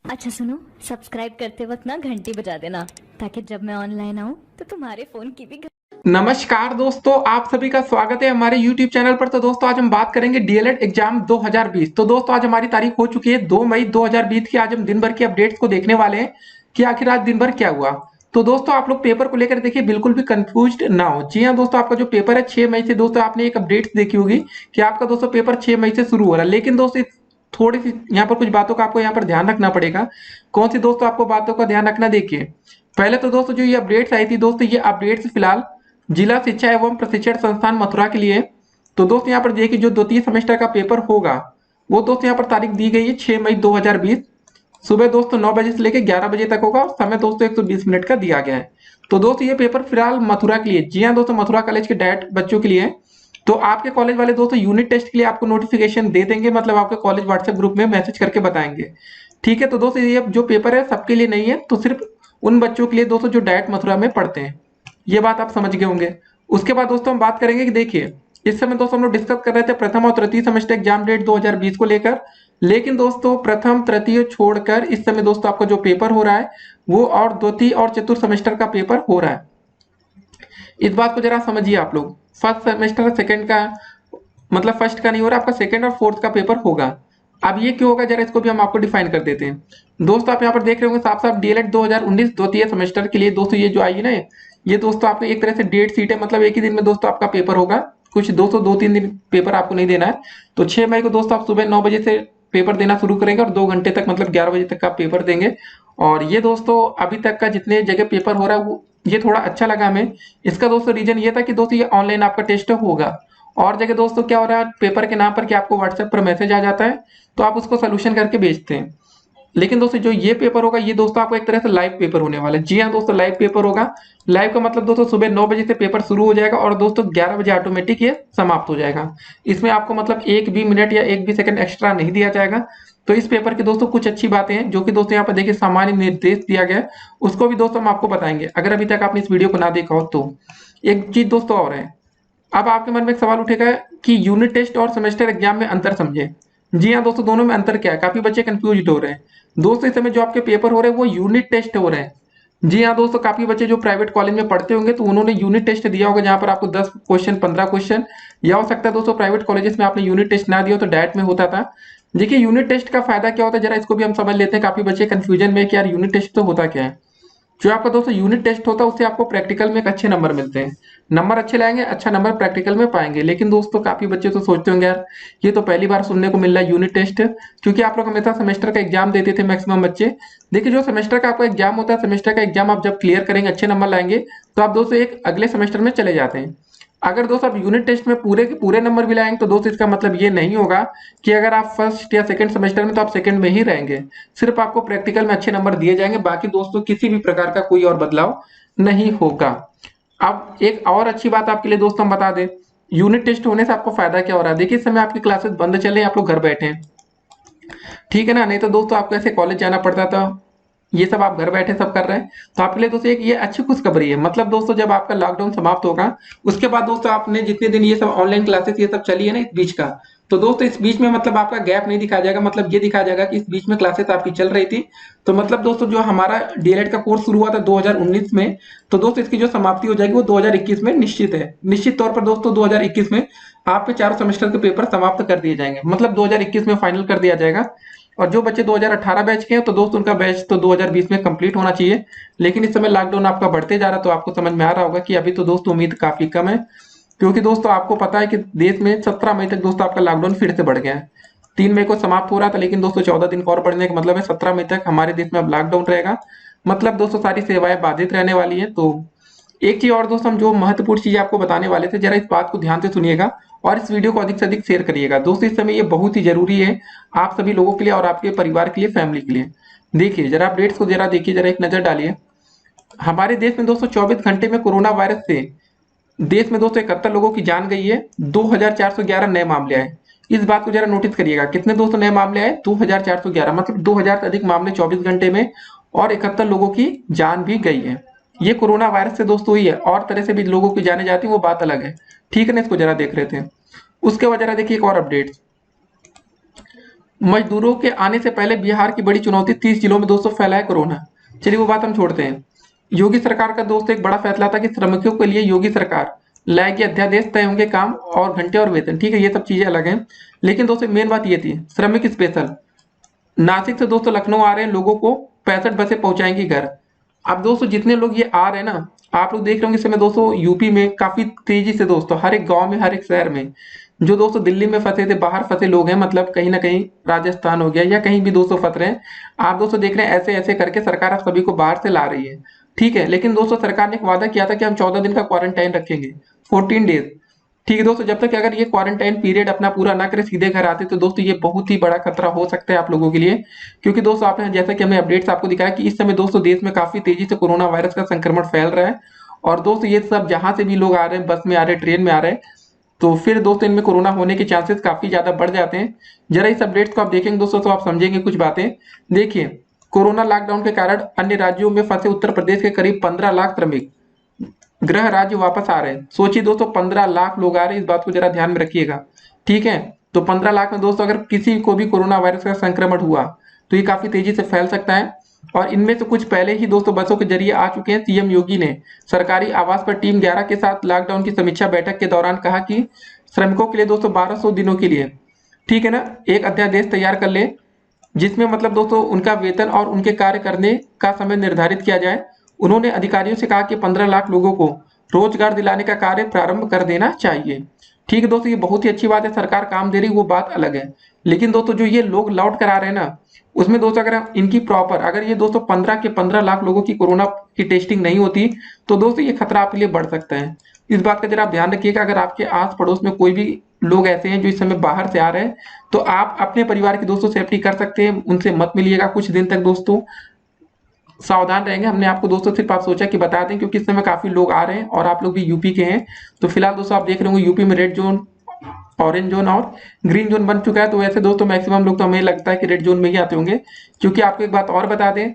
अच्छा सुनो, सब्सक्राइब करते वक्त ना घंटी बजा देना ताकि जब मैं ऑनलाइन आऊँ तो तुम्हारे फोन की भी नमस्कार दोस्तों, आप सभी का स्वागत है हमारे YouTube चैनल पर। तो दोस्तों आज हम बात करेंगे डीएलएड एग्जाम 2020। तो दोस्तों आज हमारी तारीख हो चुकी है 2 मई 2020 की। आज हम दिन भर की अपडेट्स को देखने वाले हैं कि आखिर आज दिन भर क्या हुआ। तो दोस्तों आप लोग पेपर को लेकर देखिए बिल्कुल भी कंफ्यूज्ड ना हो। जी हाँ दोस्तों, आपका जो पेपर है 6 मई से, दोस्तों आपने एक अपडेट देखी होगी कि आपका दोस्तों पेपर 6 मई से शुरू हो रहा है। लेकिन दोस्तों थोड़ी सी यहाँ पर कुछ बातों का आपको यहाँ पर ध्यान रखना पड़ेगा। कौन सी दोस्तों आपको बातों का ध्यान रखना, देखिए पहले तो दोस्तों जो ये अपडेट्स आई थी दोस्तों, ये अपडेट्स फिलहाल जिला शिक्षा एवं प्रशिक्षण संस्थान मथुरा के लिए। तो दोस्तों यहाँ पर देखिए जो द्वितीय सेमेस्टर का पेपर होगा वो दोस्तों यहाँ पर तारीख दी गई है 6 मई 2020। सुबह दोस्तों 9 बजे से लेकर 11 बजे तक होगा और समय दोस्तों 120 मिनट का दिया गया है। तो दोस्तों ये पेपर फिलहाल मथुरा के लिए, जी हाँ दोस्तों, मथुरा कॉलेज के डायट बच्चों के लिए है। तो आपके कॉलेज वाले दोस्तों यूनिट टेस्ट के लिए आपको नोटिफिकेशन दे देंगे, मतलब आपके कॉलेज व्हाट्सएप ग्रुप में मैसेज करके बताएंगे। ठीक है, तो दोस्तों ये जो पेपर है सबके लिए नहीं है, तो सिर्फ उन बच्चों के लिए दोस्तों जो डायट मथुरा में पढ़ते हैं। ये बात आप समझ गए होंगे। उसके बाद दोस्तों हम बात करेंगे कि देखिए इस समय दोस्तों हम लोग डिस्कस कर रहे थे प्रथम और तृतीय सेमेस्टर एग्जाम डेट 2020 को लेकर। लेकिन दोस्तों प्रथम तृतीय छोड़कर इस समय दोस्तों आपका जो पेपर हो रहा है वो और द्वितीय और चतुर्थ सेमेस्टर का पेपर हो रहा है। इस बात को जरा समझिए आप लोग। फर्स्ट सेमेस्टर सेकंड का मतलब फर्स्ट का नहीं हो रहा, आपका सेकंड और फोर्थ का पेपर होगा। अब ये क्यों होगा, जरा इसको भी हम आपको डिफाइन कर देते हैं। दोस्तों आप यहाँ पर देख रहे होंगे साफ साफ डीएलएड 2019 द्वितीय सेमेस्टर के लिए दोस्तों ये जो आई है ना, ये दोस्तों आपको एक तरह से डेट सीट है, मतलब एक ही दिन में दोस्तों आपका पेपर होगा। कुछ दोस्तों 2-3 दिन पेपर आपको नहीं देना है। तो 6 मई को दोस्तों आप सुबह 9 बजे से पेपर देना शुरू करेंगे और 2 घंटे तक मतलब 11 बजे तक का पेपर देंगे। और ये दोस्तों अभी तक का जितने जगह पेपर हो रहा है वो ये थोड़ा अच्छा लगा हमें। इसका दोस्तों रीजन ये था कि दोस्तों ये ऑनलाइन आपका टेस्ट होगा। और जगह दोस्तों क्या हो रहा है, पेपर के नाम पर कि आपको व्हाट्सएप पर मैसेज आ जाता है तो आप उसको सोल्यूशन करके भेजते हैं। लेकिन दोस्तों जो ये पेपर होगा ये दोस्तों आपको एक तरह से लाइव पेपर होने वाला है। जी हाँ दोस्तों, लाइव पेपर होगा। लाइव का मतलब दोस्तों सुबह 9 बजे से पेपर शुरू हो जाएगा और दोस्तों 11 बजे ऑटोमेटिक ये समाप्त हो जाएगा। इसमें आपको मतलब एक भी मिनट या एक भी सेकंड एक्स्ट्रा नहीं दिया जाएगा। तो इस पेपर की दोस्तों कुछ अच्छी बातें हैं जो कि दोस्तों यहाँ पर देखिए सामान्य निर्देश दिया गया है, उसको भी दोस्तों हम आपको बताएंगे अगर अभी तक आपने इस वीडियो को ना देखा हो तो। एक चीज दोस्तों और है, अब आपके मन में एक सवाल उठेगा कि यूनिट टेस्ट और सेमेस्टर एग्जाम में अंतर समझे। जी हाँ दोस्तों, दोनों में अंतर क्या है, काफी बच्चे कंफ्यूज हो रहे हैं। दोस्तों इस समय जो आपके पेपर हो रहे हैं वो यूनिट टेस्ट हो रहे हैं। जी हाँ दोस्तों, काफी बच्चे जो प्राइवेट कॉलेज में पढ़ते होंगे तो उन्होंने यूनिट टेस्ट दिया होगा जहां पर आपको 10 क्वेश्चन 15 क्वेश्चन, या हो सकता है दोस्तों प्राइवेट कॉलेजेस में आपने यूनिट टेस्ट ना दिया हो तो डायरेक्ट में होता था। देखिए यूनिट टेस्ट का फायदा क्या होता है, जरा इसको भी हम समझ लेते हैं। काफी बच्चे कंफ्यूजन में कि यार यूनिट टेस्ट तो होता क्या है। जो आपका दोस्तों यूनिट टेस्ट होता है उससे आपको प्रैक्टिकल में एक अच्छे नंबर मिलते हैं। नंबर अच्छे लाएंगे अच्छा नंबर प्रैक्टिकल में पाएंगे। लेकिन दोस्तों काफी बच्चे तो सोचते होंगे यार ये तो पहली बार सुनने को मिल रहा है यूनिट टेस्ट, क्योंकि आप लोग हमेशा सेमेस्टर का एग्जाम देते थे मैक्सिमम बच्चे। देखिए जो सेमेस्टर का आपका एग्जाम होता है, सेमेस्टर का एग्जाम आप जब क्लियर करेंगे अच्छे नंबर लाएंगे तो आप दोस्तों एक अगले सेमेस्टर में चले जाते हैं। अगर दोस्त आप यूनिट टेस्ट में पूरे के पूरे नंबर भी लाएंगे तो दोस्त इसका मतलब ये नहीं होगा कि अगर आप फर्स्ट या सेकंड सेमेस्टर में तो आप सेकंड में ही रहेंगे। सिर्फ आपको प्रैक्टिकल में अच्छे नंबर दिए जाएंगे, बाकी दोस्तों किसी भी प्रकार का कोई और बदलाव नहीं होगा। अब एक और अच्छी बात आपके लिए दोस्तों हम बता दें, यूनिट टेस्ट होने से आपको फायदा क्या हो रहा है। देखिए इस समय आपकी क्लासेस बंद चल रही हैं, आप लोग घर बैठे हैं, ठीक है ना। नहीं तो दोस्तों आपको ऐसे कॉलेज जाना पड़ता था, ये सब आप घर बैठे सब कर रहे हैं। तो आपके लिए दोस्तों एक ये अच्छी खुशखबरी है, मतलब दोस्तों जब आपका लॉकडाउन समाप्त होगा उसके बाद दोस्तों आपने जितने दिन ये सब ऑनलाइन क्लासेस ये सब चली है ना इस बीच का, तो दोस्तों इस बीच में मतलब आपका गैप नहीं दिखाया जाएगा। मतलब ये दिखाया जाएगा कि इस बीच में क्लासेस आपकी चल रही थी। तो मतलब दोस्तों जो हमारा डीएलएड का कोर्स शुरू हुआ था 2019 में, तो दोस्तों इसकी जो समाप्ति हो जाएगी वो 2021 में निश्चित है। निश्चित तौर पर दोस्तों 2021 में आपके चारों सेमेस्टर के पेपर समाप्त कर दिए जाएंगे, मतलब 2021 में फाइनल कर दिया जाएगा। और जो बच्चे 2018 बैच के हैं तो दोस्त उनका बैच तो 2020 में कंप्लीट होना चाहिए। लेकिन इस समय लॉकडाउन आपका बढ़ते जा रहा है तो आपको समझ में आ रहा होगा कि अभी तो दोस्तों उम्मीद काफी कम है। क्योंकि दोस्तों आपको पता है कि देश में 17 मई तक दोस्तों आपका लॉकडाउन फिर से बढ़ गया है। 3 मई को समाप्त हो रहा था लेकिन दोस्तों 14 दिन का और बढ़ने का मतलब है 17 मई तक हमारे देश में अब लॉकडाउन रहेगा। मतलब दोस्तों सारी सेवाएं बाधित रहने वाली है। तो एक चीज और दोस्तों हम जो महत्वपूर्ण चीज आपको बताने वाले थे, जरा इस बात को ध्यान से सुनिएगा और इस वीडियो को अधिक से अधिक शेयर करिएगा। दोस्तों इस समय ये बहुत ही जरूरी है आप सभी लोगों के लिए और आपके परिवार के लिए, फैमिली के लिए। देखिए जरा अपडेट्स को जरा देखिए, जरा एक नजर डालिए। हमारे देश में दोस्तों 24 घंटे में कोरोना वायरस से देश में दोस्तों 71 लोगों की जान गई है। 2411 नए मामले आए। इस बात को जरा नोटिस करिएगा, कितने दोस्तों नए मामले आए, 2411, मतलब 2000 से अधिक मामले 24 घंटे में और 71 लोगों की जान भी गई है। ये कोरोना वायरस से दोस्तों हुई है, और तरह से भी लोगों की जाने जाती है वो बात अलग है, ठीक है ना। इसको जरा देख रहे थे। उसके बाद जरा देखिए एक और अपडेट। मजदूरों के आने से पहले बिहार की बड़ी चुनौती, 30 जिलों में दोस्तों फैला है कोरोना। चलिए वो बात हम छोड़ते हैं। योगी सरकार का दोस्तों एक बड़ा फैसला था कि श्रमिकों के लिए योगी सरकार लाएगी अध्यादेश, तय होंगे काम और घंटे और वेतन। ठीक है, ये सब चीजें अलग हैं, लेकिन दोस्तों मेन बात ये थी श्रमिक स्पेशल। नासिक से दोस्तों लखनऊ आ रहे हैं लोगों को 65 बसें पहुंचाएंगी घर। अब दोस्तों जितने लोग ये आ रहे हैं ना, आप लोग देख रहे होंगे इस समय दोस्तों यूपी में काफी तेजी से दोस्तों हर एक गांव में, हर एक शहर में, जो दोस्तों दिल्ली में फंसे थे, बाहर फंसे लोग हैं, मतलब कहीं ना कहीं राजस्थान हो गया या कहीं भी दोस्तों फंस रहे हैं। आप दोस्तों देख रहे हैं ऐसे ऐसे करके सरकार आप सभी को बाहर से ला रही है। ठीक है, लेकिन दोस्तों सरकार ने एक वादा किया था कि हम 14 दिन का क्वारंटाइन रखेंगे, 14 डेज। ठीक है दोस्तों, जब तक अगर ये क्वारंटाइन पीरियड अपना पूरा ना करे सीधे घर आते तो दोस्तों ये बहुत ही बड़ा खतरा हो सकता है आप लोगों के लिए। क्योंकि दोस्तों आपने जैसा कि हमने अपडेट्स आपको दिखाया कि इस समय दोस्तों देश में काफी तेजी से कोरोना वायरस का संक्रमण फैल रहा है। और दोस्तों ये सब जहां से भी लोग आ रहे हैं, बस में आ रहे हैं, ट्रेन में आ रहे हैं, तो फिर दोस्तों इनमें कोरोना होने के चांसेस काफी ज्यादा बढ़ जाते हैं। जरा इस अपडेट्स को आप देखेंगे दोस्तों तो आप समझेंगे कुछ बातें। देखिए, कोरोना लॉकडाउन के कारण अन्य राज्यों में फंसे उत्तर प्रदेश के करीब 15 लाख श्रमिक गृह राज्य वापस आ रहे हैं। सोचिए दोस्तों 15 लाख लोग आ रहे हैं, इस बात को जरा ध्यान में रखिएगा। ठीक है, तो 15 लाख में दोस्तों अगर किसी को भी कोरोना वायरस का संक्रमण हुआ तो ये काफी तेजी से फैल सकता है। और इनमें से कुछ पहले ही दोस्तों बसों के जरिए आ चुके हैं। सीएम योगी ने सरकारी आवास पर टीम 11 के साथ लॉकडाउन की समीक्षा बैठक के दौरान कहा कि श्रमिकों के लिए दोस्तों 1200 दिनों के लिए, ठीक है ना, एक अध्यादेश तैयार कर ले, जिसमें मतलब दोस्तों उनका वेतन और उनके कार्य करने का समय निर्धारित किया जाए। उन्होंने अधिकारियों से कहा कि 15 लाख लोगों को रोजगार दिलाने का कार्य प्रारंभ कर देना चाहिए। ठीक है दोस्तों, ये बहुत ही अच्छी बात है, सरकार काम दे रही, वो बात अलग है। लेकिन दोस्तों जो ये लोग लौट कर आ रहे हैं ना, उसमें दोस्तों अगर इनकी प्रॉपर, अगर ये दोस्तों 15 के 15 लाख लोगों की कोरोना की टेस्टिंग नहीं होती तो दोस्तों ये खतरा आपके लिए बढ़ सकता है। इस बात का जरा आप ध्यान रखिएगा। अगर आपके आस पड़ोस में कोई भी लोग ऐसे हैं जो इस समय बाहर से आ रहे हैं तो आप अपने परिवार की दोस्तों सेफ्टी कर सकते हैं, उनसे मत मिलिएगा कुछ दिन तक दोस्तों, सावधान रहेंगे। हमने आपको दोस्तों सिर्फ आप सोचा कि बता दें क्योंकि इस समय काफी लोग आ रहे हैं और आप लोग भी यूपी के हैं। तो फिलहाल दोस्तों आप देख रहे होंगे यूपी में रेड जोन, ऑरेंज जोन और ग्रीन जोन बन चुका है। तो वैसे दोस्तों मैक्सिमम लोग तो हमें लगता है कि रेड जोन में ही आते होंगे। क्योंकि आपको एक बात और बता दें,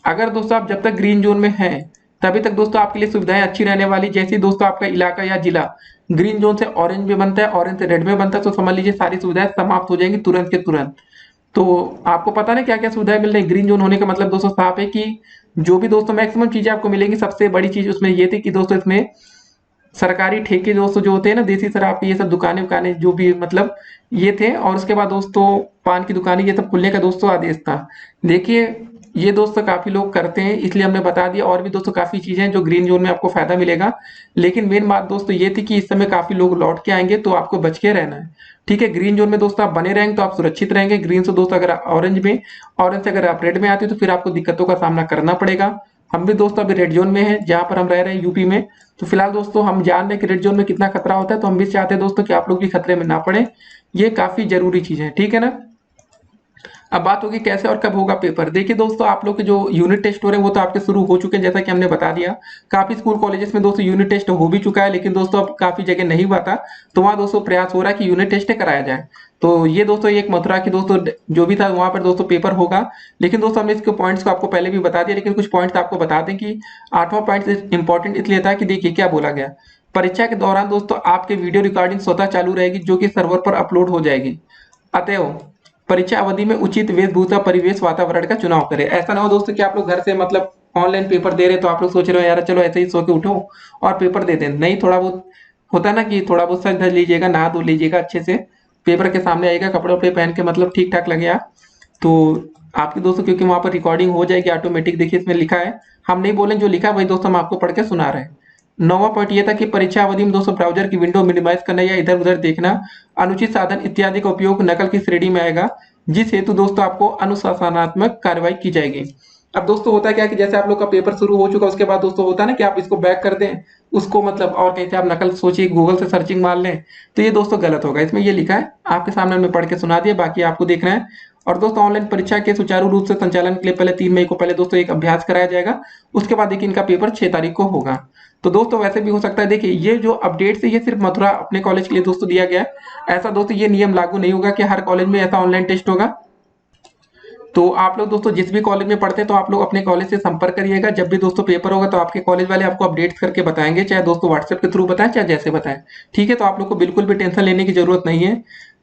अगर दोस्तों आप जब तक ग्रीन जोन में हैं तभी तक दोस्तों आपके लिए सुविधाएं अच्छी रहने वाली। जैसे ही दोस्तों आपका इलाका या जिला ग्रीन जोन से ऑरेंज में बनता है, ऑरेंज से रेड में बनता है, तो समझ लीजिए सारी सुविधाएं समाप्त हो जाएंगी तुरंत के तुरंत। तो आपको पता ना क्या क्या सुविधाएं मिल रही। ग्रीन जोन होने का मतलब दोस्तों साफ है कि जो भी दोस्तों मैक्सिमम चीजें आपको मिलेंगी। सबसे बड़ी चीज उसमें ये थी कि दोस्तों इसमें सरकारी ठेके दोस्तों जो होते हैं ना, देसी शराब की ये सब दुकानें उकानें जो भी मतलब ये थे, और उसके बाद दोस्तों पान की दुकानें ये सब खुलने का दोस्तों आदेश था। देखिए ये दोस्तों काफी लोग करते हैं इसलिए हमने बता दिया। और भी दोस्तों काफी चीजें हैं जो ग्रीन जोन में आपको फायदा मिलेगा। लेकिन मेन बात दोस्तों ये थी कि इस समय काफी लोग लौट के आएंगे तो आपको बच के रहना है। ठीक है, ग्रीन जोन में दोस्तों आप बने रहेंगे तो आप सुरक्षित रहेंगे। ग्रीन से दोस्तों अगर ऑरेंज में, ऑरेंज से अगर आप रेड में आते हो तो फिर आपको दिक्कतों का सामना करना पड़ेगा। हम भी दोस्तों अभी रेड जोन में हैं जहां पर हम रह रहे हैं यूपी में। तो फिलहाल दोस्तों हम जान रहे हैं कि रेड जोन में कितना खतरा होता है, तो हम भी चाहते हैं दोस्तों कि आप लोग भी खतरे में ना पड़े। ये काफी जरूरी चीज है, ठीक है ना। अब बात होगी कैसे और कब होगा पेपर। देखिए दोस्तों आप लोग के जो यूनिट टेस्ट हो रहे हैं वो तो आपके शुरू हो चुके हैं, जैसा कि हमने बता दिया। काफी स्कूल कॉलेजेस में दोस्तों यूनिट टेस्ट हो भी चुका है, लेकिन दोस्तों अब काफी जगह नहीं हुआ था तो वहाँ दोस्तों प्रयास हो रहा है कि यूनिट टेस्ट कराया जाए। तो ये दोस्तों एक मथुरा की दोस्तों जो भी था वहां पर दोस्तों पेपर होगा। लेकिन दोस्तों हमने इसके पॉइंट्स को आपको पहले भी बता दिया, लेकिन कुछ पॉइंट्स आपको बता दें कि 8वां पॉइंट इंपॉर्टेंट इसलिए था कि देखिए क्या बोला गया। परीक्षा के दौरान दोस्तों आपके वीडियो रिकॉर्डिंग स्वतः चालू रहेगी जो कि सर्वर पर अपलोड हो जाएगी। अतएव परीक्षा अवधि में उचित वेशभूषा, परिवेश, वातावरण का चुनाव करें। ऐसा ना हो दोस्तों कि आप लोग घर से मतलब ऑनलाइन पेपर दे रहे तो आप लोग सोच रहे हो यार चलो ऐसे ही सो के उठो और पेपर दे दें। नहीं, थोड़ा बहुत होता है ना कि थोड़ा बहुत सज धज लीजिएगा, नहा धो लीजिएगा अच्छे से, पेपर के सामने आएगा, कपड़े वपड़े पहन के मतलब ठीक ठाक लगे आप तो आपके दोस्तों, क्योंकि वहां पर रिकॉर्डिंग हो जाएगी ऑटोमेटिक। देखिए इसमें लिखा है, हम नहीं बोलें, जो लिखा है वही दोस्तों हम आपको पढ़ के सुना रहे हैं। 9वां पॉइंट ये था कि परीक्षा अवधि में दोस्तों ब्राउजर की विंडो मिनिमाइज करना या इधर उधर देखना, अनुचित साधन इत्यादि का उपयोग नकल की श्रेणी में आएगा, जिस हेतु दोस्तों आपको अनुशासनात्मक कार्रवाई की जाएगी। अब दोस्तों होता क्या है कि जैसे आप लोग का पेपर शुरू हो चुका उसके बाद दोस्तों होता है ना कि आप इसको बैक कर दें उसको, मतलब और कहीं से आप नकल सोचिए गूगल से सर्चिंग मार लें, तो ये दोस्तों गलत होगा। इसमें ये लिखा है आपके सामने मैं पढ़ के सुना दिया, बाकी आपको देखना है। और दोस्तों ऑनलाइन परीक्षा के सुचारू रूप से संचालन के लिए पहले 3 मई को पहले दोस्तों एक अभ्यास कराया जाएगा। उसके बाद देखिए इनका पेपर 6 तारीख को होगा। तो दोस्तों वैसे भी हो सकता है, देखिए ये जो अपडेट है ये सिर्फ मथुरा अपने कॉलेज के लिए दोस्तों दिया गया है। ऐसा दोस्तों ये नियम लागू नहीं होगा कि हर कॉलेज में ऐसा ऑनलाइन टेस्ट होगा। तो आप लोग दोस्तों जिस भी कॉलेज में पढ़ते हैं तो आप लोग अपने कॉलेज से संपर्क करिएगा। जब भी दोस्तों पेपर होगा तो आपके कॉलेज वाले आपको अपडेट्स करके बताएंगे, चाहे दोस्तों व्हाट्सएप के थ्रू बताएं चाहे जैसे बताएं। ठीक है, तो आप लोग को बिल्कुल भी टेंशन लेने की जरूरत नहीं है।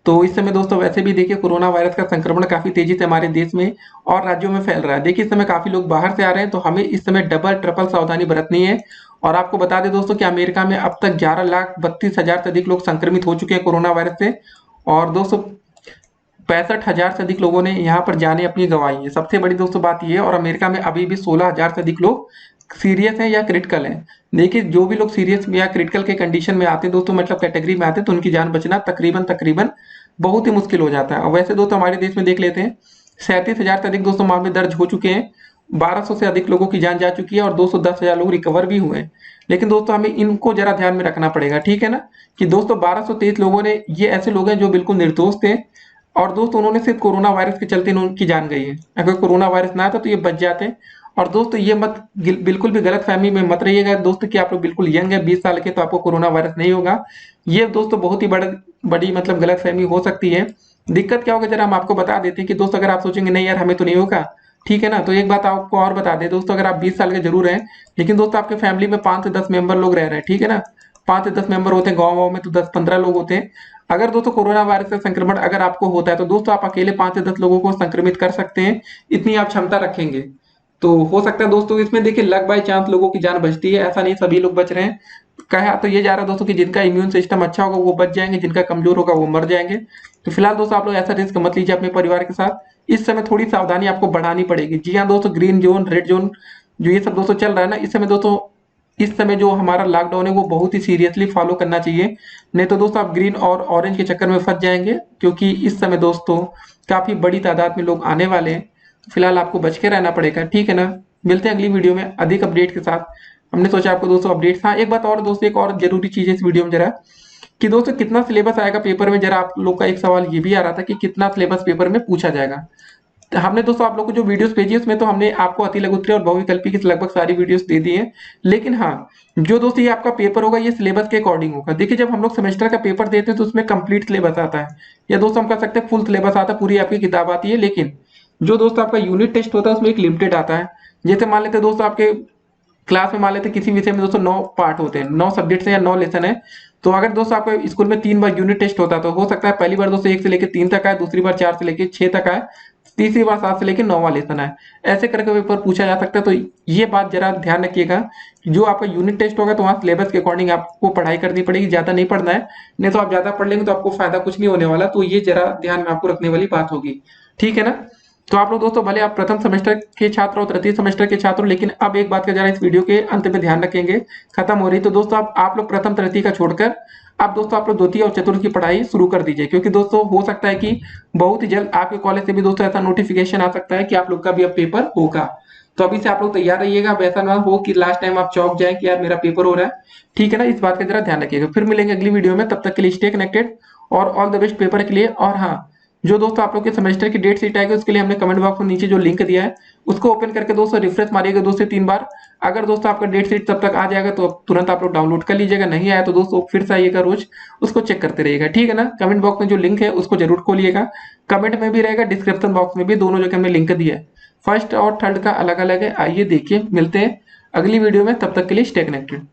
तो इस समय दोस्तों वैसे भी देखिए कोरोना वायरस का संक्रमण काफी तेजी से हमारे देश में और राज्यों में फैल रहा है। देखिए इस समय काफी लोग बाहर से आ रहे हैं, तो हमें इस समय डबल ट्रिपल सावधानी बरतनी है। और आपको बता दें दोस्तों कि अमेरिका में अब तक 11,32,000 से अधिक लोग संक्रमित हो चुके हैं कोरोना वायरस से, और 265,000 से अधिक लोगों ने यहाँ पर जाने अपनी गंवाई है। सबसे बड़ी दोस्तों बात यह है, और अमेरिका में अभी भी 16,000 से अधिक लोग सीरियस हैं या क्रिटिकल हैं। देखिए जो भी लोग सीरियस या क्रिटिकल के कंडीशन में आते हैं दोस्तों, मतलब कैटेगरी में आते हैं, तो उनकी जान बचना तकरीबन बहुत ही मुश्किल हो जाता है। और वैसे दोस्तों हमारे देश में देख लेते हैं 37,000 से अधिक दोस्तों मामले दर्ज हो चुके हैं, 1200 से अधिक लोगों की जान जा चुकी है और 210,000 लोग रिकवर भी हुए हैं। लेकिन दोस्तों हमें इनको जरा ध्यान में रखना पड़ेगा, ठीक है ना, कि दोस्तों 1223 लोगों ने, ये ऐसे लोग हैं जो बिल्कुल निर्दोष थे, और दोस्तों उन्होंने सिर्फ कोरोना वायरस के चलते उनकी जान गई है। अगर कोरोना वायरस ना आता तो ये बच जाते। और दोस्तों ये बिल्कुल भी गलत फहमी में मत रहिएगा दोस्तों कि आप लोग बिल्कुल यंग है 20 साल के तो आपको कोरोना वायरस नहीं होगा। ये दोस्तों बहुत ही बड़ी मतलब गलत फहमी हो सकती है। दिक्कत क्या होगा जरा हम आपको बता देते हैं कि दोस्तों अगर आप सोचेंगे नहीं यार हमें तो नहीं होगा, ठीक है ना, तो एक बात आपको और बता दें दोस्तों, अगर आप 20 साल के जरूर हैं, लेकिन दोस्तों आपके फैमिली में 5 से 10 मेंबर लोग रह रहे हैं, ठीक है ना, 5 से 10 मेंबर होते हैं, गाँव में तो 10-15 लोग होते हैं। अगर दोस्तों कोरोना वायरस का संक्रमण अगर आपको होता है तो दोस्तों आप अकेले 5 से 10 लोगों को संक्रमित कर सकते हैं, इतनी आप क्षमता रखेंगे। तो हो सकता है दोस्तों इसमें देखिए लक बाय चांस लोगों की जान बचती है, ऐसा नहीं सभी लोग बच रहे हैं। कहा तो ये जा रहा है दोस्तों कि जिनका इम्यून सिस्टम अच्छा होगा वो बच जाएंगे, जिनका कमजोर होगा वो मर जाएंगे। तो फिलहाल दोस्तों आप लोग ऐसा रिस्क मत लीजिए अपने परिवार के साथ, इस समय थोड़ी सावधानी आपको बढ़ानी पड़ेगी। जी हाँ दोस्तों, ग्रीन जोन, रेड जोन, जो ये सब दोस्तों चल रहा है ना इस समय दोस्तों, इस समय जो हमारा लॉकडाउन है वो बहुत ही सीरियसली फॉलो करना चाहिए, नहीं तो दोस्तों आप ग्रीन और ऑरेंज के चक्कर में फंस जाएंगे, क्योंकि इस समय दोस्तों काफी बड़ी तादाद में लोग आने वाले हैं। तो फिलहाल आपको बच के रहना पड़ेगा, ठीक है ना। मिलते हैं अगली वीडियो में अधिक अपडेट के साथ। हमने सोचा आपको दोस्तों अपडेट, हाँ एक बात और दोस्तों, एक और जरूरी चीज है इस वीडियो में जरा, कि दोस्तों कितना सिलेबस आएगा पेपर में, जरा आप लोग का एक सवाल ये भी आ रहा था कि कितना सिलेबस पेपर में पूछा जाएगा। तो हमने दोस्तों आप लोग को जो वीडियोस भेजी है उसमें तो हमने आपको अति लघु उत्तरीय और बहुविकल्पी की लगभग सारी वीडियोस दे दी हैं। लेकिन हाँ, जो दोस्तों ये आपका पेपर होगा ये सिलेबस के अकॉर्डिंग होगा। देखिए जब हम लोग सेमेस्टर का पेपर देते हैं तो उसमें कंप्लीट सिलेबस आता है, या दोस्तों हम कह सकते हैं फुल सिलेबस आता है, पूरी आपकी किताब आती है। लेकिन जो दोस्तों आपका यूनिट टेस्ट होता है उसमें एक लिमिटेड आता है। जैसे मान लेते हैं दोस्तों आपके क्लास में मान लेते किसी विषय में दोस्तों 9 पार्ट होते हैं, 9 सब्जेक्ट है या 9 लेसन है। तो अगर दोस्तों आपके स्कूल में 3 बार यूनिट टेस्ट होता है तो हो सकता है पहली बार दोस्तों 1 से लेकर 3 तक आए, दूसरी बार 4 से लेकर 6 तक आए, तीसरी बार 7 से लेकर 9वां लेसन आए। ऐसे करके पेपर पूछा जा सकता है। तो ये बात जरा ध्यान रखिएगा, जो आपका यूनिट टेस्ट होगा तो वहाँ सिलेबस के अकॉर्डिंग आपको पढ़ाई करनी पड़ेगी, ज्यादा नहीं पढ़ना है, नहीं तो आप ज्यादा पढ़ लेंगे तो आपको फायदा कुछ नहीं होने वाला। तो ये जरा ध्यान में आपको रखने वाली बात होगी, ठीक है ना। तो आप लोग दोस्तों भले आप प्रथम सेमेस्टर के छात्र हो, तृतीय सेमेस्टर के छात्र हो, लेकिन अब एक बात का जरा इस वीडियो के अंत में ध्यान रखेंगे, खत्म हो रही तो दोस्तों आप लोग प्रथम तृतीय का छोड़कर अब दोस्तों आप लोग द्वितीय और चतुर्थ की पढ़ाई शुरू कर दीजिए, क्योंकि दोस्तों हो सकता है कि बहुत ही जल्द आपके कॉलेज से भी दोस्तों ऐसा नोटिफिकेशन आ सकता है कि आप लोग का भी अब पेपर होगा। तो अभी से आप लोग तैयार रहिएगा, अब ऐसा ना हो कि लास्ट टाइम आप चौंक जाए कि यार मेरा पेपर हो रहा है, ठीक है ना। इस बात का जरा ध्यान रखिएगा। फिर मिलेंगे अगली वीडियो में, तब तक के लिए स्टे कनेक्टेड और ऑल द बेस्ट पेपर के लिए। और हाँ, जो दोस्तों आप लोग के सेमेस्टर की डेट शीट आएगी उसके लिए हमने कमेंट बॉक्स में नीचे जो लिंक दिया है उसको ओपन करके दोस्तों रिफ्रेश मारिएगा 2 से 3 बार। अगर दोस्तों आपका डेट शीट तब तक आ जाएगा तो तुरंत आप लोग डाउनलोड कर लीजिएगा, नहीं आया तो दोस्तों फिर से आइएगा, रोज उसको चेक करते रहिएगा, ठीक है ना। कमेंट बॉक्स में जो लिंक है उसको जरूर खोलिएगा, कमेंट में भी रहेगा, डिस्क्रिप्शन बॉक्स में भी, दोनों जगह हमने लिंक दिया है। फर्स्ट और थर्ड का अलग अलग है, आइए देखिए। मिलते हैं अगली वीडियो में, तब तक के लिए स्टे कनेक्टेड।